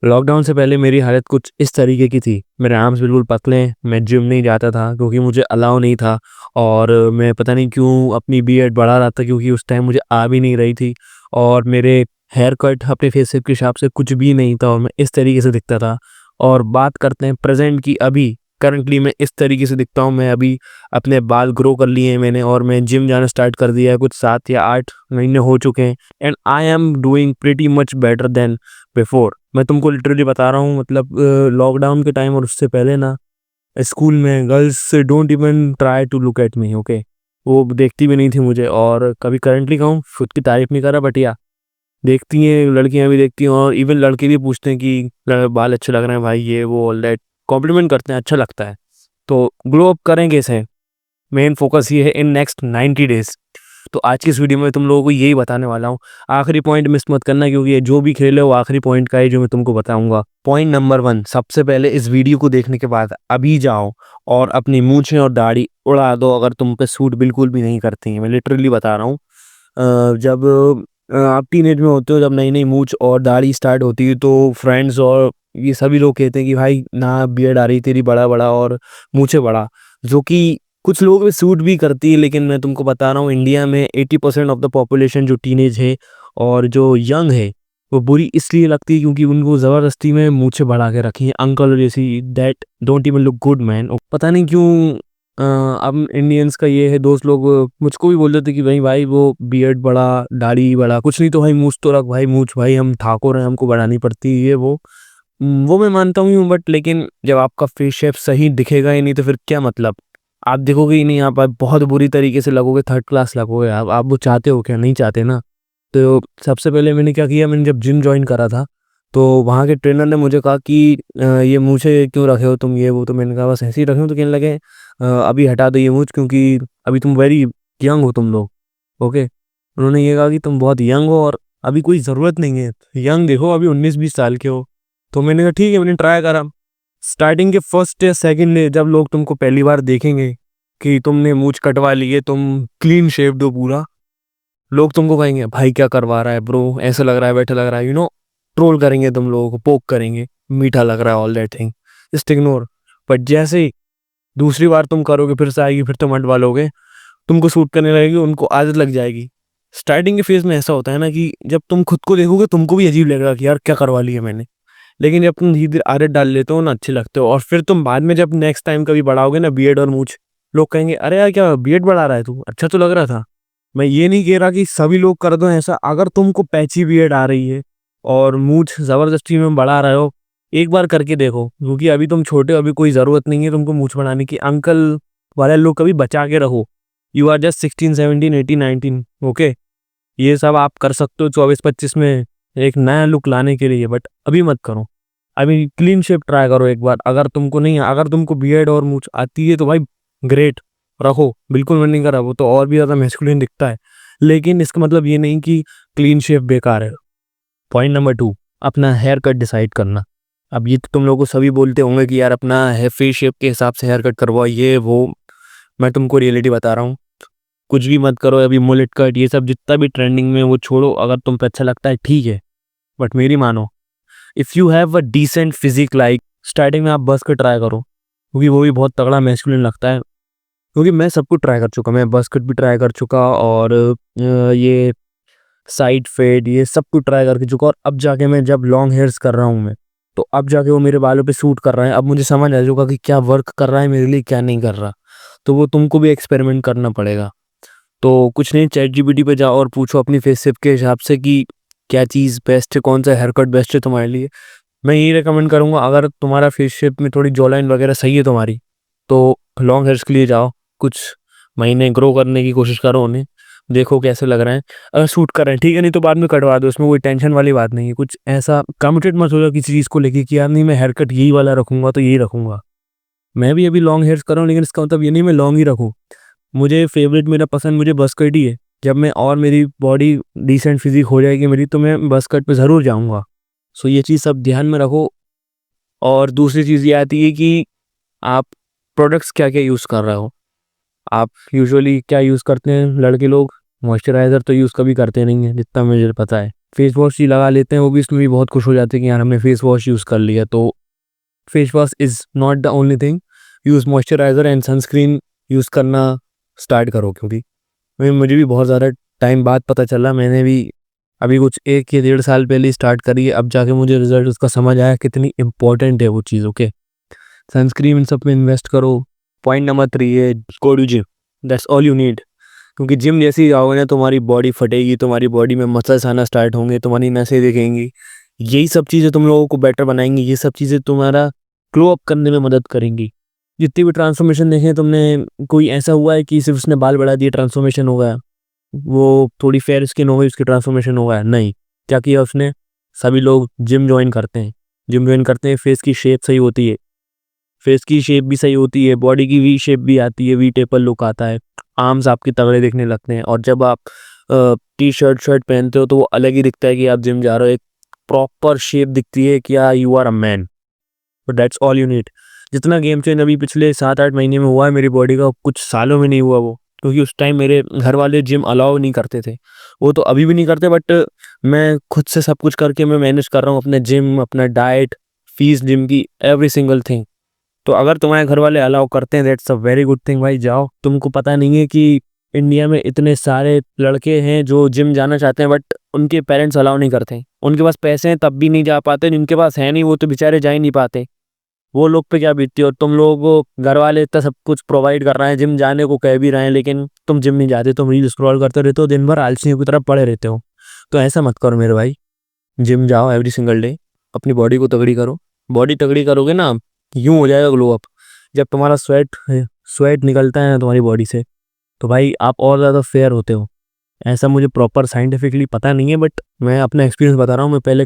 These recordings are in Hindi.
लॉकडाउन से पहले मेरी हालत कुछ इस तरीके की थी। मेरे आर्म्स बिल्कुल पतले, मैं जिम नहीं जाता था क्योंकि मुझे अलाउ नहीं था और मैं पता नहीं क्यों अपनी बीएड बढ़ा रहा था क्योंकि उस टाइम मुझे आ भी नहीं रही थी और मेरे हेयर कट अपने फेस शेप के हिसाब से कुछ भी नहीं था और मैं इस तरीके से दिखता था। और बात करते हैं प्रेज़ेंट की, अभी करंटली मैं इस तरीके से दिखता हूँ। मैं अभी अपने बाल ग्रो कर लिए हैं मैंने और मैं जिम जाना स्टार्ट कर दिया है, कुछ 7 या 8 महीने हो चुके हैं and I am doing pretty much better than before. मैं तुमको लिटरली बता रहा हूँ, मतलब लॉकडाउन के टाइम और उससे पहले ना, स्कूल में girls don't even try to look at me, okay. वो देखती भी नहीं थी मुझे और कभी करंटली कहूँ खुद की तारीफ नहीं कर रहा, बट या देखती हैं, लड़कियां भी देखती हैं और इवन लड़के भी पूछते हैं कि बाल अच्छे लग रहे हैं भाई, ये वो ऑल दैट कॉम्प्लीमेंट करते हैं, अच्छा लगता है। तो ग्लो अप करेंगे इसे, मेन फोकस ये है इन नेक्स्ट 90 डेज। तो आज की इस वीडियो में तुम लोगों को यही बताने वाला हूँ। आखिरी पॉइंट मिस मत करना क्योंकि ये जो भी खेल है वो आखिरी पॉइंट का है जो मैं तुमको बताऊंगा। पॉइंट नंबर 1, सबसे पहले इस वीडियो को देखने के बाद अभी जाओ और अपनी मूंछें और दाढ़ी उड़ा दो अगर तुम पे सूट बिल्कुल भी नहीं करती हैं। मैं लिटरली बता रहा हूँ। जब आप टीनेज में होते हो, जब नई नई मूंछ और दाढ़ी स्टार्ट होती है तो फ्रेंड्स और ये सभी लोग कहते हैं कि भाई ना, बियर्ड आ रही तेरी बड़ा बड़ा और मूंछें बड़ा, जो कि कुछ लोग भी सूट भी करती है। लेकिन मैं तुमको बता रहा हूँ, इंडिया में 80% ऑफ द पॉपुलेशन जो टीनेज है और जो यंग है वो बुरी इसलिए लगती है क्योंकि उनको ज़बरदस्ती में मूंछें बढ़ा के रखी हैं, अंकल जैसी, that don't even look good man. पता नहीं क्यों अब इंडियंस का ये है, दोस्त लोग मुझको भी बोल देते कि भाई भाई वो बियर्ड बड़ा, दाढ़ी बड़ा, कुछ नहीं तो भाई मूंछ तो रख भाई, मूंछ भाई हम ठाकुर हैं, हमको बढ़ानी पड़ती है ये वो। वो मैं मानता हूँ, बट लेकिन जब आपका फेस शेप सही दिखेगा ही नहीं तो फिर क्या मतलब। आप दिखोगे ही नहीं, आप बहुत बुरी तरीके से लगोगे, थर्ड क्लास लगोगे। आप वो चाहते हो क्या? नहीं चाहते ना। तो सबसे पहले मैंने क्या किया, मैंने जब जिम ज्वाइन करा था तो वहाँ के ट्रेनर ने मुझे कहा कि ये मूछें क्यों रखे हो तुम, ये वो। तो मैंने कहा बस ऐसे ही रखे हो। तो कहने लगे अभी हटा दो ये मूछ क्योंकि अभी तुम वेरी यंग हो तुम लोग, ओके। उन्होंने ये कहा कि तुम बहुत यंग हो और अभी कोई ज़रूरत नहीं है, यंग देखो, अभी 19-20 साल के हो। तो मैंने कहा ठीक है, मैंने ट्राई करा। स्टार्टिंग के फर्स्ट या सेकंड डे जब लोग तुमको पहली बार देखेंगे कि तुमने मूंछ कटवा ली है, तुम क्लीन शेव दो पूरा, लोग तुमको कहेंगे भाई क्या करवा रहा है ब्रो, ऐसा लग रहा है, बैठा लग रहा है, ट्रोल करेंगे, तुम लोगों को पोक करेंगे, मीठा लग रहा है, all that thing, just ignore. But जैसे ही दूसरी बार तुम करोगे, फिर से आएगी, फिर तुम अटवा लोगे, तुमको सूट करने लगेगी, उनको आदत लग जाएगी। स्टार्टिंग के फेज में ऐसा होता है ना कि जब तुम खुद को देखोगे तुमको भी अजीब लगेगा कि यार क्या करवा लिया मैंने। लेकिन जब तुम धीरे धीरे आदत डाल लेते हो ना, अच्छे लगते हो। और फिर तुम बाद में जब नेक्स्ट टाइम कभी बढ़ाओगे ना बियर्ड और मूछ, लोग कहेंगे अरे यार क्या बियर्ड बढ़ा रहा है तू, अच्छा तो लग रहा था। मैं ये नहीं कह रहा कि सभी लोग कर दो ऐसा। अगर तुमको पैची बियर्ड आ रही है और मूछ जबरदस्ती में बढ़ा रहे हो, एक बार करके देखो क्योंकि अभी तुम छोटे हो, अभी कोई ज़रूरत नहीं है तुमको मूछ बढ़ाने की। अंकल वाले लोग कभी बचा के रहो। You are just 16, 17, 18, 19, okay. ये सब आप कर सकते हो 24-25 में एक नया लुक लाने के लिए, बट अभी मत करो। अभी क्लीन शेप ट्राई करो एक बार। अगर तुमको नहीं, अगर तुमको बियर्ड और मूछ आती है तो भाई ग्रेट, रखो, बिल्कुल मन नहीं करा, वो तो और भी ज़्यादा मैस्कुलिन दिखता है। लेकिन इसका मतलब ये नहीं कि क्लीन शेप बेकार है। पॉइंट नंबर 2, अपना हेयर कट डिसाइड करना। अब ये तो तुम लोगों को सभी बोलते होंगे कि यार अपना फेस शेप के हिसाब से हेयर कट करवाओ, ये वो। मैं तुमको रियलिटी बता रहा हूँ, कुछ भी मत करो। अभी मुलेट कट ये सब जितना भी ट्रेंडिंग में, वो छोड़ो। अगर तुम पे अच्छा लगता है ठीक है, बट मेरी मानो, if you have a decent physique, like starting में आप बस कट ट्राई करो क्योंकि वो भी बहुत तगड़ा मैस्कुलिन लगता है। क्योंकि मैं सब कुछ ट्राई कर चुका, मैं बस कट भी ट्राई कर चुका और ये साइड फेड ये सब कुछ ट्राई करके चुका। और अब जाके मैं जब लॉन्ग हेयर्स कर रहा हूँ मैं, तो अब जाके वो मेरे बालों पे सूट कर रहा है। अब मुझे समझ आ चुका कि क्या वर्क कर रहा है मेरे लिए, क्या नहीं कर रहा। तो वो तुमको भी एक्सपेरिमेंट करना पड़ेगा। तो कुछ नहीं, चैट जीपीटी पे जाओ और पूछो अपनी फेस शेप के हिसाब से कि क्या चीज़ बेस्ट है, कौन सा हेयर कट बेस्ट है तुम्हारे लिए। मैं यही रिकमेंड करूँगा, अगर तुम्हारा फेस शेप में थोड़ी जॉ लाइन वगैरह सही है तुम्हारी, तो लॉन्ग हेयर्स के लिए जाओ, कुछ महीने ग्रो करने की कोशिश करो उन्हें, देखो कैसे लग रहे हैं। अगर सूट कर रहे हैं ठीक है, नहीं तो बाद में कटवा दो, इसमें कोई टेंशन वाली बात नहीं है। कुछ ऐसा कमिटेड मत हो जाओ किसी चीज़ को लेके कि यार नहीं मैं हेयर कट यही वाला रखूँगा तो यही रखूँगा। मैं भी अभी लॉन्ग हेयर्स कर रहा हूँ लेकिन इसका मतलब ये नहीं मैं लॉन्ग ही रखूँ। मुझे फेवरेट, मेरा पसंद मुझे बस कट ही है। जब मैं और मेरी बॉडी डिसेंट फिजिक हो जाएगी मेरी, तो मैं बस कट पे ज़रूर जाऊँगा। सो ये चीज़ सब ध्यान में रखो। और दूसरी चीज़ ये आती है कि आप प्रोडक्ट्स क्या-क्या यूज़ कर रहे हो। आप यूजुअली क्या यूज़ करते हैं लड़के लोग? मॉइस्चराइज़र तो यूज़ कभी करते नहीं हैं जितना मुझे पता है। फेस वॉश ही लगा लेते हैं, वो भी इसमें भी बहुत खुश हो जाते हैं कि यार हमने फेस वॉश यूज़ कर लिया। तो face wash is not the only thing, use moisturiser and sunscreen use करना स्टार्ट करो, क्योंकि मुझे भी बहुत ज़्यादा टाइम बाद पता चला। मैंने भी अभी कुछ 1 या 1.5 साल पहले ही स्टार्ट करी है, अब जाके मुझे रिज़ल्ट उसका समझ आया कितनी इम्पोर्टेंट है वो चीज़। ओके, सनस्क्रीन इन सब में इन्वेस्ट करो। पॉइंट नंबर 3 है go to gym, that's all you need. क्योंकि जिम जैसे ही आओगे ना तुम्हारी बॉडी फटेगी, तुम्हारी बॉडी में मसल्स आना स्टार्ट होंगे, तुम्हारी नसें दिखेंगी। यही सब चीज़ें तुम लोगों को बेटर बनाएंगी, ये सब चीज़ें तुम्हारा ग्लो अप करने में मदद करेंगी। जितनी भी ट्रांसफॉर्मेशन देखें तुमने, कोई ऐसा हुआ है कि सिर्फ उसने बाल बढ़ा दिए ट्रांसफॉर्मेशन हो गया, वो थोड़ी फेयर स्किन हो गई उसकी ट्रांसफॉर्मेशन हो गया? नहीं। क्या किया उसने? सभी लोग जिम ज्वाइन करते हैं, जिम ज्वाइन करते हैं, फेस की शेप सही होती है, फेस की शेप भी सही होती है, बॉडी की वी शेप भी आती है, वी टेपर लुक आता है, आर्म्स आपके तगड़े दिखने लगते हैं। और जब आप टी शर्ट शर्ट पहनते हो तो वो अलग ही दिखता है कि आप जिम जा रहे हो, एक प्रॉपर शेप दिखती है कि you are a man. But that's all you need. जितना गेम चेंज अभी पिछले 7-8 महीने में हुआ है मेरी बॉडी का, कुछ सालों में नहीं हुआ वो, क्योंकि उस टाइम मेरे घर वाले जिम अलाउ नहीं करते थे। वो तो अभी भी नहीं करते, बट मैं खुद से सब कुछ करके मैं मैनेज कर रहा हूँ अपने जिम, अपना डाइट, फीस जिम की, एवरी सिंगल थिंग। तो अगर तुम्हारे घर वाले अलाउ करते हैं, that's a very good thing भाई, जाओ। तुमको पता नहीं है कि इंडिया में इतने सारे लड़के हैं जो जिम जाना चाहते हैं, बट उनके पेरेंट्स अलाउ नहीं करते। उनके पास पैसे हैं तब भी नहीं जा पाते, जिनके पास है नहीं वो तो बेचारे जा ही नहीं पाते। वो लोग पे क्या बीतती है। और तुम लोगों को घर वाले इतना सब कुछ प्रोवाइड कर रहे हैं, जिम जाने को कह भी रहे हैं, लेकिन तुम जिम नहीं जाते, तुम रील स्क्रॉल करते रहते हो, दिन भर आलसियों की तरफ पड़े रहते हो। तो ऐसा मत करो मेरे भाई, जिम जाओ एवरी सिंगल डे, अपनी बॉडी को तगड़ी करो। बॉडी तगड़ी करोगे ना, यूं हो जाएगा ग्लो अप। जब तुम्हारा स्वेट स्वेट निकलता है ना तुम्हारी बॉडी से, तो भाई आप और ज़्यादा फेयर होते हो। ऐसा मुझे प्रॉपर साइंटिफिकली पता नहीं है, बट मैं अपना एक्सपीरियंस बता रहा हूँ।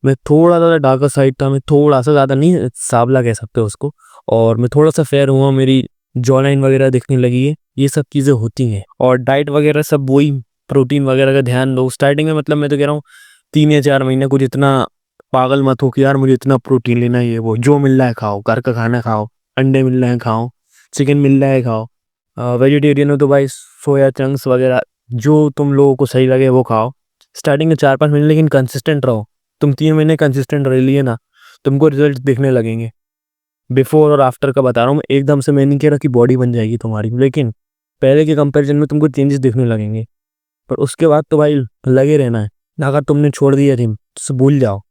मैं थोड़ा ज़्यादा डार्कर साइड था, मैं थोड़ा सा, ज़्यादा नहीं, सांवला कह सकते हो उसको। और मैं थोड़ा सा फेयर हुआ, मेरी जॉ लाइन वगैरह दिखने लगी है। ये सब चीज़ें होती हैं। और डाइट वगैरह सब वही, प्रोटीन वगैरह का ध्यान दो स्टार्टिंग में। मतलब मैं तो कह रहा हूँ 3 या 4 महीने कुछ इतना पागल मत हो कि यार मुझे इतना प्रोटीन लेना है, ये वो। जो मिल रहा है खाओ, घर का खाना खाओ, अंडे मिल रहे हैं खाओ, चिकन मिल रहा है खाओ। वेजिटेरियन हो तो भाई सोया चंक्स वगैरह, जो तुम लोगों को सही लगे वो खाओ। स्टार्टिंग में 4-5 महीने, लेकिन कंसिस्टेंट रहो। तुम 3 महीने कंसिस्टेंट रह लिए ना, तुमको रिजल्ट दिखने लगेंगे। बिफोर और आफ्टर का बता रहा हूँ मैं, एकदम से मैं नहीं कह रहा कि बॉडी बन जाएगी तुम्हारी, लेकिन पहले के कंपैरिजन में तुमको चेंजेस दिखने लगेंगे। पर उसके बाद तो भाई लगे रहना है। अगर तुमने छोड़ दिया जिम तो भूल जाओ।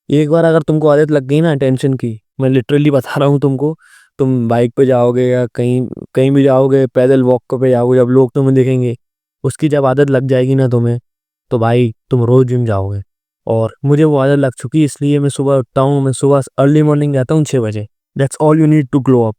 एक बार अगर तुमको आदत लग गई ना टेंशन की, मैं लिटरली बता रहा हूँ तुमको, तुम बाइक पे जाओगे या कहीं कहीं भी जाओगे, पैदल वॉक पे जाओगे, जब लोग तुम्हें देखेंगे, उसकी जब आदत लग जाएगी ना तुम्हें, तो भाई तुम रोज जिम जाओगे। और मुझे वो आदत लग चुकी है, इसलिए मैं सुबह उठता हूँ, मैं सुबह अर्ली मॉर्निंग जाता हूँ 6 बजे। That's all you need to glow up.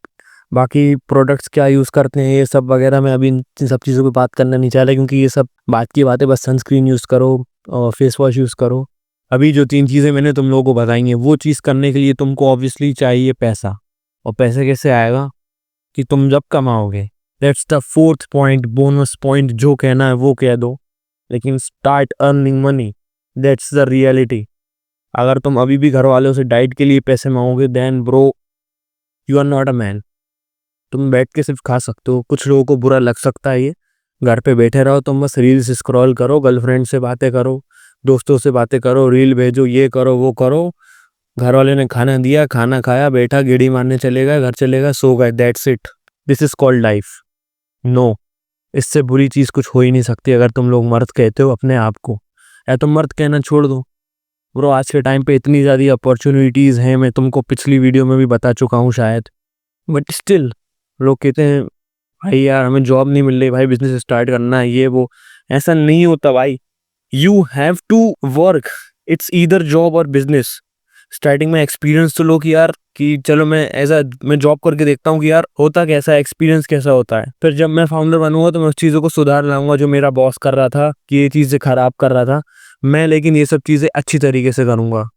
बाकी प्रोडक्ट्स क्या यूज़ करते हैं ये सब वगैरह, मैं अभी इन सब चीज़ों पे बात करना नहीं चाह रहा, क्योंकि ये सब बात की बात है। बस सनस्क्रीन यूज़ करो और फेस वॉश यूज़ करो। अभी जो 3 चीज़ें मैंने तुम लोगों को बताई हैं, वो चीज़ करने के लिए तुमको ऑब्वियसली चाहिए पैसा। और पैसे कैसे आएगा? कि तुम जब कमाओगे। That's the fourth point, bonus point, जो कहना है वो कह दो, लेकिन start earning money, that's the reality. अगर तुम अभी भी घर वालों से डाइट के लिए पैसे मांगोगे, then bro you are not a man. तुम बैठ के सिर्फ खा सकते हो। कुछ लोगों को बुरा लग सकता है ये। घर पे बैठे रहो तुम, बस रील्स स्क्रॉल करो, गर्लफ्रेंड से बातें करो, दोस्तों से बातें करो, रील भेजो, ये करो वो करो। घर वाले ने खाना दिया, खाना खाया, बैठा, गेड़ी मारने चले गए, घर चले गए, सो गए, that's it. This is called life. No, इससे बुरी चीज़ कुछ हो ही नहीं सकती अगर तुम लोग मर्द कहते हो अपने आप को। या तुम मर्द कहना छोड़ दो ब्रो, आज के टाइम पे इतनी ज़्यादा अपॉर्चुनिटीज़ हैं, मैं तुमको पिछली वीडियो में भी बता चुका हूँ शायद। बट स्टिल लोग कहते हैं भाई यार हमें जॉब नहीं मिल रही, भाई बिजनेस स्टार्ट करना है, ये वो। ऐसा नहीं होता भाई। You have to work, it's either job और बिजनेस। स्टार्टिंग में एक्सपीरियंस तो लो कि यार, कि चलो मैं जॉब करके देखता हूँ कि यार होता कैसा है, एक्सपीरियंस कैसा होता है। फिर जब मैं फाउंडर बनूंगा तो मैं उस चीज़ों को सुधार लाऊंगा जो मेरा बॉस कर रहा था, कि ये चीज़ें खराब कर रहा था मैं, लेकिन ये सब चीज़ें अच्छी तरीके से करूंगा।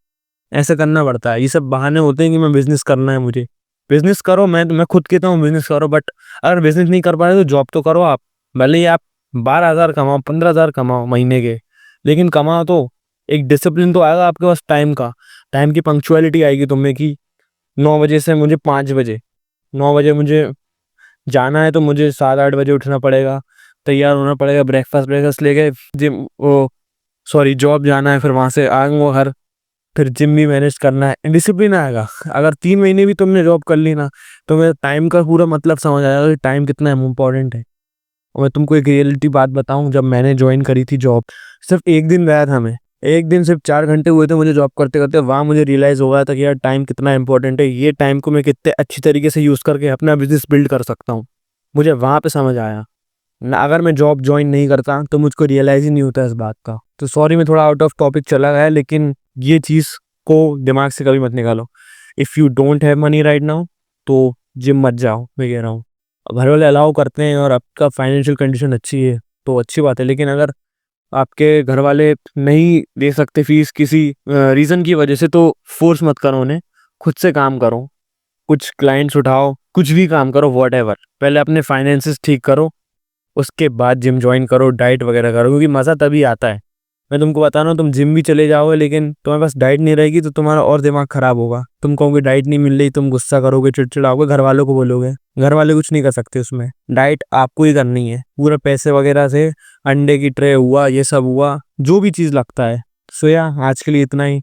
ऐसा करना पड़ता है। ये सब बहाने होते हैं कि मैं बिजनेस करना है मुझे। बिजनेस करो, मैं खुद कहता हूँ बिजनेस करो, बट अगर बिजनेस नहीं कर पा रहे तो जॉब तो करो आप। भले ही आप 12,000 कमाओ, 15,000 कमाओ महीने के, लेकिन कमाओ तो। एक डिसिप्लिन तो आएगा आपके पास टाइम का, टाइम की पंक्चुअलिटी आएगी तुम्हें कि 9 बजे से मुझे 5 बजे, 9 बजे मुझे जाना है तो मुझे 7-8 बजे उठना पड़ेगा, तैयार होना पड़ेगा, ब्रेकफास्ट ब्रेकफास्ट लेके जिम वो सॉरी जॉब जाना है, फिर वहाँ से आऊँगा घर, फिर जिम भी मैनेज करना है, डिसिप्लिन आएगा। अगर 3 महीने भी तुमने जॉब कर ली ना, तो तुम्हें टाइम का पूरा मतलब समझ आएगा कि टाइम कितना इम्पोर्टेंट है। और मैं तुमको एक रियलिटी बात बताऊँ, जब मैंने जॉइन करी थी जॉब, सिर्फ 1 दिन गया था मैं। 1 दिन सिर्फ 4 घंटे हुए थे मुझे जॉब करते-करते, वहाँ मुझे रियलाइज़ हो गया था कि यार टाइम कितना इम्पोर्टेंट है, ये टाइम को मैं कितने अच्छी तरीके से यूज़ करके अपना बिज़नेस बिल्ड कर सकता हूँ। मुझे वहाँ पे समझ आया। ना अगर मैं जॉब जॉइन नहीं करता तो मुझको रियलाइज़ ही नहीं होता इस बात का। तो सॉरी मैं थोड़ा आउट ऑफ टॉपिक चला गया, लेकिन ये चीज़ को दिमाग से कभी मत निकालो। If you don't have money right now तो जिम मत जाओ, मैं कह रहा हूँ। घर वाले अलाउ करते हैं और आपका फाइनेंशियल कंडीशन अच्छी है तो अच्छी बात है, लेकिन अगर आपके घर वाले नहीं दे सकते फीस किसी रीज़न की वजह से, तो फ़ोर्स मत करो उन्हें, खुद से काम करो। कुछ क्लाइंट्स उठाओ, कुछ भी काम करो, व्हाटएवर। पहले अपने फाइनेंसेस ठीक करो, उसके बाद जिम जॉइन करो, डाइट वगैरह करो, क्योंकि मज़ा तभी आता है। मैं तुमको बता रहा हूँ, तुम जिम भी चले जाओगे लेकिन तुम्हारे पास डाइट नहीं रहेगी तो तुम्हारा और दिमाग खराब होगा। तुम कहोगे डाइट नहीं मिल रही, तुम गुस्सा करोगे, चिड़चिड़ाओगे, घर वालों को बोलोगे। घर वाले कुछ नहीं कर सकते उसमें, डाइट आपको ही करनी है। पूरा पैसे वगैरह से अंडे की ट्रे हुआ, ये सब हुआ, जो भी चीज़ लगता है। सो या आज के लिए इतना ही।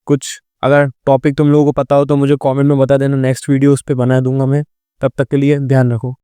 कुछ अगर टॉपिक तुम लोगों को पता हो तो मुझे कमेंट में बता देना, नेक्स्ट वीडियो उस पे बना दूंगा मैं। तब तक के लिए ध्यान रखो।